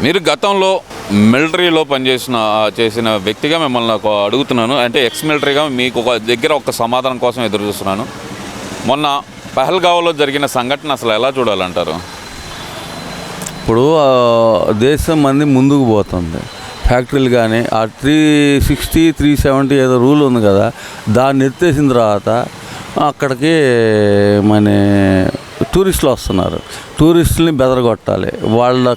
మీరు గతంలో మిలిటరీలో చేసిన వ్యక్తిగా మిమ్మల్ని అడుగుతున్నాను. అంటే ఎక్స్ మిలిటరీగా మీకు ఒక దగ్గర ఒక సమాధానం కోసం ఎదురు చూస్తున్నాను. మొన్న పహల్గావ్లో జరిగిన సంఘటన అసలు ఎలా చూడాలంటారు? ఇప్పుడు దేశం మంది ముందుకు పోతుంది. ఫ్యాక్టరీలు కానీ ఆ 360, 370 ఏదో రూల్ ఉంది కదా, దాన్ని ఎత్తేసిన తర్వాత అక్కడికి మన టూరిస్టులు వస్తున్నారు. టూరిస్టులని బెదరగొట్టాలి, వాళ్ళ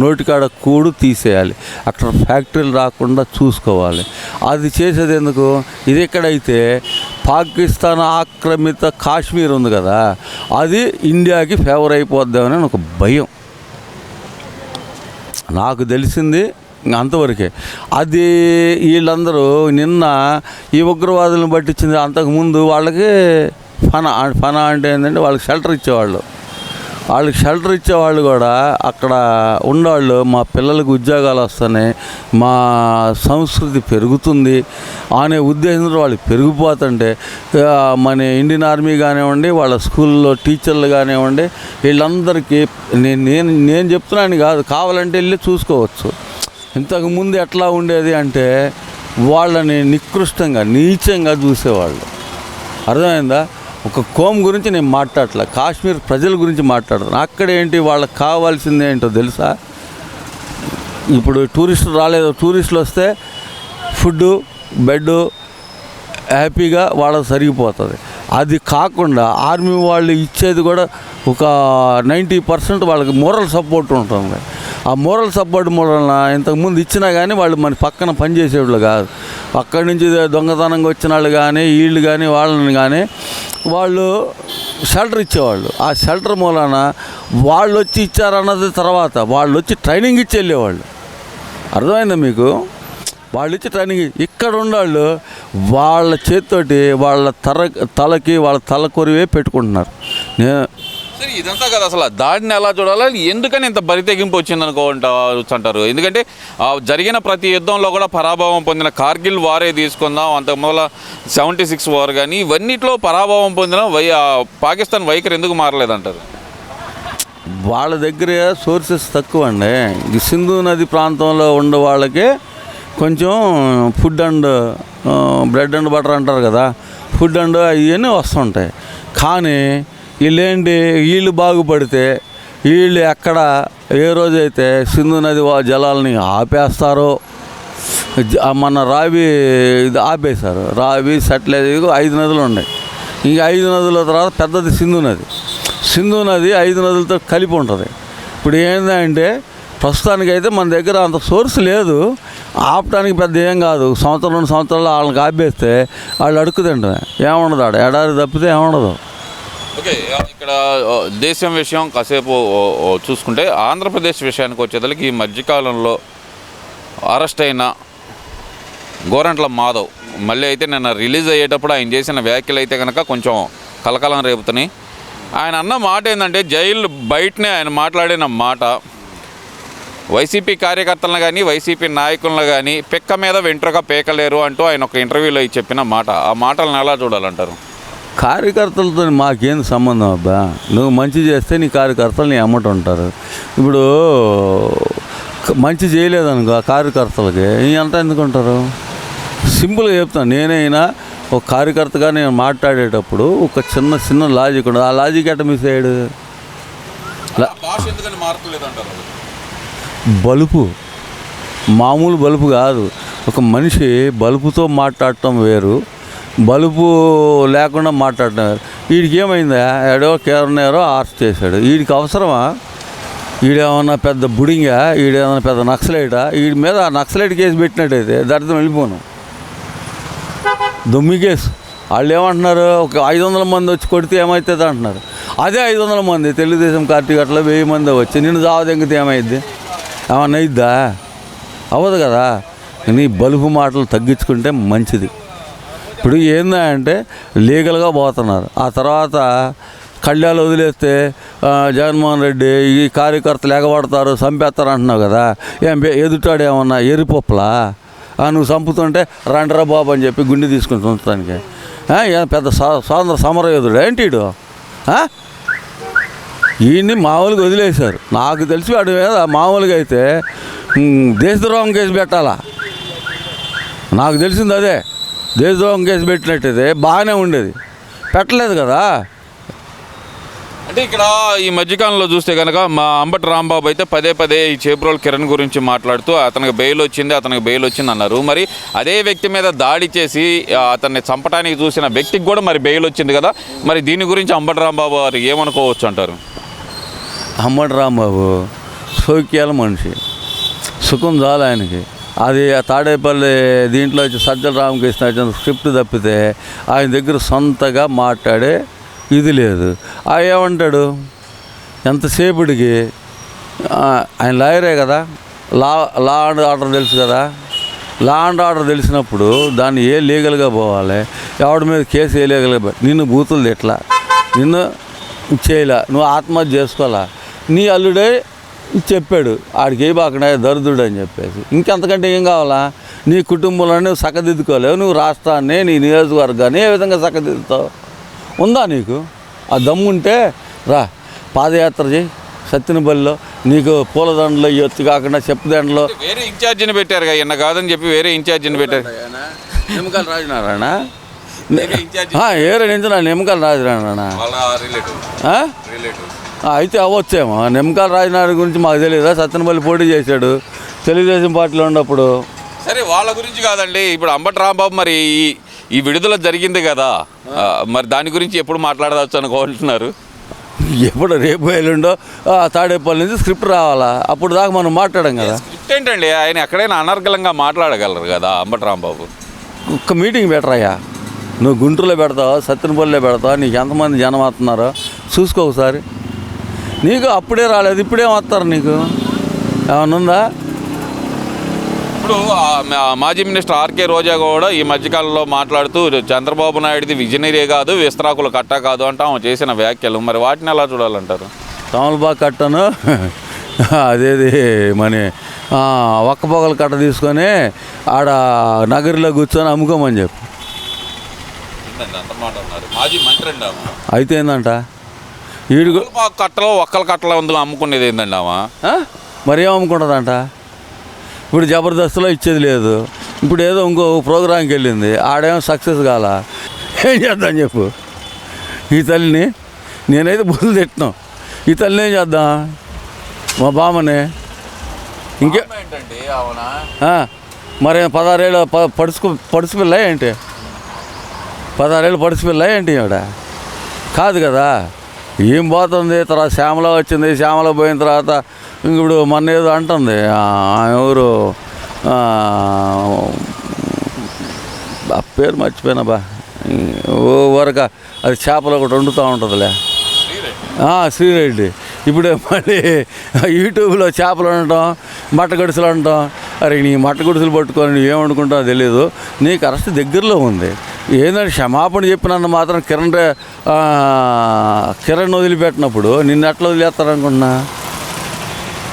నోటికాడ కూడు తీసేయాలి, అక్కడ ఫ్యాక్టరీలు రాకుండా చూసుకోవాలి. అది చేసేది ఎందుకు? ఇది ఎక్కడైతే పాకిస్తాన్ ఆక్రమిత కాశ్మీర్ ఉంది కదా, అది ఇండియాకి ఫేవర్ అయిపోద్దామని ఒక భయం. నాకు తెలిసింది అంతవరకే. అది వీళ్ళందరూ నిన్న ఈ ఉగ్రవాదులను పట్టించింది. అంతకుముందు వాళ్ళకి ఫనా అంటే ఏంటంటే వాళ్ళకి షెల్టర్ ఇచ్చేవాళ్ళు. వాళ్ళకి షెల్టర్ ఇచ్చేవాళ్ళు కూడా అక్కడ ఉన్నవాళ్ళు మా పిల్లలకు ఉద్యోగాలు వస్తున్నాయి, మా సంస్కృతి పెరుగుతుంది అనే ఉద్దేశంతో వాళ్ళు పెరిగిపోతుంటే మన ఇండియన్ ఆర్మీ కానివ్వండి, వాళ్ళ స్కూల్లో టీచర్లు కానివ్వండి, వీళ్ళందరికీ నేను చెప్తున్నాను కాదు, కావాలంటే వెళ్ళి చూసుకోవచ్చు. ఇంతకుముందు ఎట్లా ఉండేది అంటే వాళ్ళని నికృష్టంగా నీచంగా చూసేవాళ్ళు. అర్థమైందా? ఒక కోమ్ గురించి నేను మాట్లాడట్లా, కాశ్మీర్ ప్రజల గురించి మాట్లాడుతాను. అక్కడ ఏంటి వాళ్ళకి కావాల్సింది ఏంటో తెలుసా? ఇప్పుడు టూరిస్టులు రాలేదు, టూరిస్టులు వస్తే ఫుడ్డు, బెడ్డు హ్యాపీగా వాళ్ళకి సరిగిపోతుంది. అది కాకుండా ఆర్మీ వాళ్ళు ఇచ్చేది కూడా ఒక 90% వాళ్ళకి మోరల్ సపోర్ట్ ఉంటుంది. ఆ మోరల్ సపోర్ట్ మూలన ఇంతకుముందు ఇచ్చినా కానీ వాళ్ళు మన పక్కన పనిచేసేవాళ్ళు కాదు. అక్కడి నుంచి దొంగతనంగా వచ్చిన వాళ్ళు కానీ వీళ్ళు కానీ వాళ్ళని కానీ వాళ్ళు షెల్టర్ ఇచ్చేవాళ్ళు. ఆ షెల్టర్ మూలన వాళ్ళు వచ్చి ఇచ్చారన్నది తర్వాత వాళ్ళు వచ్చి ట్రైనింగ్ ఇచ్చి వెళ్ళేవాళ్ళు. అర్థమైందా మీకు? వాళ్ళు ఇచ్చి ట్రైనింగ్ ఇక్కడ ఉన్నవాళ్ళు వాళ్ళ చేతితోటి వాళ్ళ తలకి వాళ్ళ తల కొరివే పెట్టుకుంటున్నారు. సరే, ఇదంతా కదా అసలు దాడిని ఎలా చూడాలి, ఎందుకని ఇంత బరితెగింపు వచ్చింది అంటారు? ఎందుకంటే జరిగిన ప్రతి యుద్ధంలో కూడా పరాభవం పొందిన కార్గిల్ వారే తీసుకుందాం, అంతకుముందు 76 వార్ కానీ ఇవన్నిట్లో పరాభవం పొందిన పాకిస్తాన్ వైఖరి ఎందుకు మారలేదంటారు? వాళ్ళ దగ్గర సోర్సెస్ తక్కువ అండి. ఈ సింధు నది ప్రాంతంలో ఉండే వాళ్ళకే కొంచెం food and bread and butter అంటారు కదా, ఫుడ్ అండ్ అవన్నీ వస్తుంటాయి. కానీ వీళ్ళు బాగుపడితే వీళ్ళు ఎక్కడ ఏ రోజైతే సింధు నది జలాలని ఆపేస్తారో, మన రావి ఇది ఆపేశారు, రావి సట్లేదు 5 నదులు ఉన్నాయి. ఇంక 5 నదుల తర్వాత పెద్దది సింధు నది 5 నదులతో కలిపి ఉంటుంది. ఇప్పుడు ఏంటంటే ప్రస్తుతానికైతే మన దగ్గర అంత సోర్స్ లేదు, ఆపడానికి పెద్ద ఏం కాదు. 1-2 సంవత్సరాలు వాళ్ళకి ఆపేస్తే వాళ్ళు అడుక్కుతుంటే ఏముండదు, ఆడ ఎడారి తప్పితే ఏముండదు. ఓకే, ఇక్కడ దేశం విషయం కాసేపు చూసుకుంటే ఆంధ్రప్రదేశ్ విషయానికి వచ్చేదానికి ఈ మధ్యకాలంలో అరెస్ట్ అయిన గోరంట్ల మాధవ్ మళ్ళీ అయితే నిన్న రిలీజ్ అయ్యేటప్పుడు ఆయన చేసిన వ్యాఖ్యలు అయితే కనుక కొంచెం కలకలం రేపుతున్నాయి. ఆయన అన్న మాట ఏంటంటే జైలు బయటనే ఆయన మాట్లాడిన మాట, వైసీపీ కార్యకర్తలను కానీ వైసీపీ నాయకులను కానీ పిక్క మీద వెంట్రుక పేకలేరు అంటూ ఆయన ఒక ఇంటర్వ్యూలో చెప్పిన మాట. ఆ మాటలను ఎలా చూడాలంటారు? కార్యకర్తలతో మాకేం సంబంధం అబ్బా? నువ్వు మంచి చేస్తే నీ కార్యకర్తలు నీ అమ్మట ఉంటారు. ఇప్పుడు మంచి చేయలేదనుకో ఆ కార్యకర్తలకి అంతా ఎందుకుంటారు? సింపుల్గా చెప్తాను. నేనైనా ఒక కార్యకర్తగా నేను మాట్లాడేటప్పుడు ఒక చిన్న లాజిక్ ఉండదు. ఆ లాజిక్ ఎట్ట మిస్ అయ్యాడు? బలుపు మామూలు బలుపు కాదు. ఒక మనిషి బలుపుతో మాట్లాడటం వేరు, బలుపు లేకుండా మాట్లాడటం వేరు. వీడికి ఏమైందా? ఏడో కేరనేరో ఆర్స్ చేశాడు. వీడికి అవసరమా? వీడేమన్నా పెద్ద బుడింగా, వీడేమన్నా పెద్ద నక్సలైటా? వీడి మీద ఆ నక్సలైట్ కేసు పెట్టినట్టయితే దరిద్రం వెళ్ళిపోను. దొమ్మి కేసు. వాళ్ళు ఏమంటున్నారు? ఒక 500 మంది వచ్చి కొడితే ఏమవుతుంది అంటున్నారు. అదే 500 మంది తెలుగుదేశం పార్టీ అట్లా 1000 మంది వచ్చి నిన్ను దావదెంగితే ఏమైద్ది? ఏమన్నా అయిద్దా? అవ్వదు కదా. నీ బలుపు మాటలు తగ్గించుకుంటే మంచిది. ఇప్పుడు ఏందంటే లీగల్గా పోతున్నారు. ఆ తర్వాత కళ్యాణాలు వదిలేస్తే జగన్మోహన్ రెడ్డి ఈ కార్యకర్తలు ఎగబడతారు, చంపేస్తారు అంటున్నావు కదా. ఎదుటాడు ఏమన్నా ఎరిపప్పులా? నువ్వు చంపుతుంటే రండ్రా బాబు అని చెప్పి గుండె తీసుకుని చంపుతానికి పెద్ద స్వాతంత్ర సమరయోధుడు ఏంటి? ఈయన్ని మామూలుగా వదిలేశారు. నాకు తెలిసి వాడి మీద మామూలుగా అయితే దేశద్రోహం కేసు పెట్టాలా? నాకు తెలిసింది అదే. దేశద్రోహం కేసు పెట్టినట్టయితే బాగానే ఉండేది. పెట్టలేదు కదా. అంటే ఇక్కడ ఈ మధ్యకాలంలో చూస్తే కనుక మా అంబటి రాంబాబు అయితే పదే పదే ఈ చేబ్రోలు కిరణ్ గురించి మాట్లాడుతూ అతనికి బెయిల్ వచ్చింది అన్నారు. మరి అదే వ్యక్తి మీద దాడి చేసి అతన్ని చంపడానికి చూసిన వ్యక్తికి కూడా మరి బెయిల్ వచ్చింది కదా. మరి దీని గురించి అంబటి రాంబాబు వారు ఏమనుకోవచ్చు అంటారు? అంబటి రాంబాబు సౌఖ్యాల మనిషి, సుఖం చాలు ఆయనకి. అది తాడేపల్లి దీంట్లో వచ్చి సజ్జల రామకృష్ణ వచ్చిన స్క్రిప్ట్ తప్పితే ఆయన దగ్గర సొంతగా మాట్లాడే ఇది లేదు. ఏమంటాడు ఎంతసేపటికి? ఆయన లాయరే కదా, లా అండ్ ఆర్డర్ తెలుసు కదా. లా అండ్ ఆర్డర్ తెలిసినప్పుడు దాన్ని ఏ లీగల్గా పోవాలి, ఎవడి మీద కేసు ఏ లీగల్గా నిన్ను బూతులు తిట్లా, నిన్ను చేయలే, నువ్వు ఆత్మహత్య చేసుకోవాలా, నీ అల్లుడే చెప్పాడు ఆడికి ఏ బాకడా దరిద్రుడు అని చెప్పేసి. ఇంకెంతకంటే ఏం కావాలా? నీ కుటుంబంలో నువ్వు చక్కదిద్దుకోలేవు, నువ్వు రాష్ట్రాన్ని నీ నియోజకవర్గాన్ని ఏ విధంగా చక్కదిద్దుతావు? ఉందా నీకు ఆ దమ్ముంటే రా పాదయాత్ర చేయి సత్తినపల్లిలో. నీకు పూలదండలు ఎత్తు కాకుండా చెప్పుదండలో వేరే ఇన్ఛార్జిని పెట్టారు కదా, ఎన్న కాదని చెప్పి వేరే ఇన్ఛార్జిని పెట్టారు. నిమ్మకాయలు రాజనారాయణ ఏరే నుంచి నా నిమ్మకాయలు రాజనారాయణ అయితే అవ్వచ్చేమో. నిమ్మకాయలు రాజనారాయణ గురించి మాకు తెలియదా? సత్తినపల్లి పోటీ చేశాడు తెలుగుదేశం పార్టీలో ఉన్నప్పుడు. సరే వాళ్ళ గురించి కాదండి, ఇప్పుడు అంబటి రాంబాబు మరి ఈ విడుదల జరిగింది కదా, మరి దాని గురించి ఎప్పుడు మాట్లాడవచ్చు అనుకుంటున్నారు? ఎప్పుడు రేపు ఎల్లుండో తాడేపల్లి నుంచి స్క్రిప్ట్ రావాలా, అప్పుడు దాకా మనం మాట్లాడాం కదా. స్క్రిప్ట్ ఏంటండి? ఆయన ఎక్కడైనా అనర్గళంగా మాట్లాడగలరు కదా అంబటి రాంబాబు. ఒక్క మీటింగ్ పెట్టరయ్యా. నువ్వు గుంటూరులో పెడతావు, సత్తినపల్లిలో పెడతావు, నీకు ఎంతమంది జనం వస్తున్నారో చూసుకో ఒకసారి. నీకు అప్పుడే రాలేదు, ఇప్పుడేం వస్తారు నీకు? ఏమన్నా ఉందా? ఇప్పుడు మాజీ మినిస్టర్ ఆర్కే రోజా కూడా ఈ మధ్యకాలంలో మాట్లాడుతూ చంద్రబాబు నాయుడుది విజనరీ కాదు, విస్తరాకుల కట్ట కాదు అంటే ఆమె చేసిన వ్యాఖ్యలు, మరి వాటిని ఎలా చూడాలంటారు? తమలపాకు కట్టను అదేది మన ఒక్క పొగల కట్ట తీసుకొని ఆడ నగరిలో కూర్చొని అమ్ముకోమని చెప్పు. మాజీ మంత్రి అయితే ఏందంట వీడు కట్టలో ఒక్కల కట్టలో ఉంది అమ్ముకునేది ఏందండి ఆమె? మరి ఏం అమ్ముకుంటుందంట? ఇప్పుడు జబర్దస్త్లో ఇచ్చేది లేదు, ఇప్పుడు ఏదో ఇంకో ప్రోగ్రాంకి వెళ్ళింది, ఆడేమో సక్సెస్ కాల. ఏం చేద్దాం చెప్పు? ఈ తల్లిని నేనైతే బుద్ధులు తిట్టినాం, ఈ తల్లిని ఏం చేద్దాం? మా బామ్మని ఇంకే మరి 16 ఏళ్ళ పడుచుపిల్ల ఏంటి? 16 ఏళ్ళు పడుచుపిల్ల ఏంటి ఆవిడ? కాదు కదా. ఏం పోతుంది? తర్వాత శ్యామల వచ్చింది, శ్యామల పోయిన తర్వాత ఇప్పుడు మొన్న ఏదో అంటుంది ఎవరు ఆ పేరు మర్చిపోయినా బా, ఓ వరకు అది చేపలు ఒకటి వండుతూ ఉంటుందిలే, శ్రీరెడ్డి. ఇప్పుడే మళ్ళీ యూట్యూబ్లో చేపలు వండటం, మట్ట గుడిసెలు వండటం. అరే నీ మట్ట గుడిసెలు పట్టుకొని నువ్వు ఏమనుకుంటావో తెలియదు, నీకు అరెస్ట్ దగ్గరలో ఉంది. ఏంటంటే క్షమాపణ చెప్పినంత మాత్రం కిరణ్ వదిలిపెట్టినప్పుడు నిన్ను ఎట్లా వదిలేస్తారనుకుంటున్నా?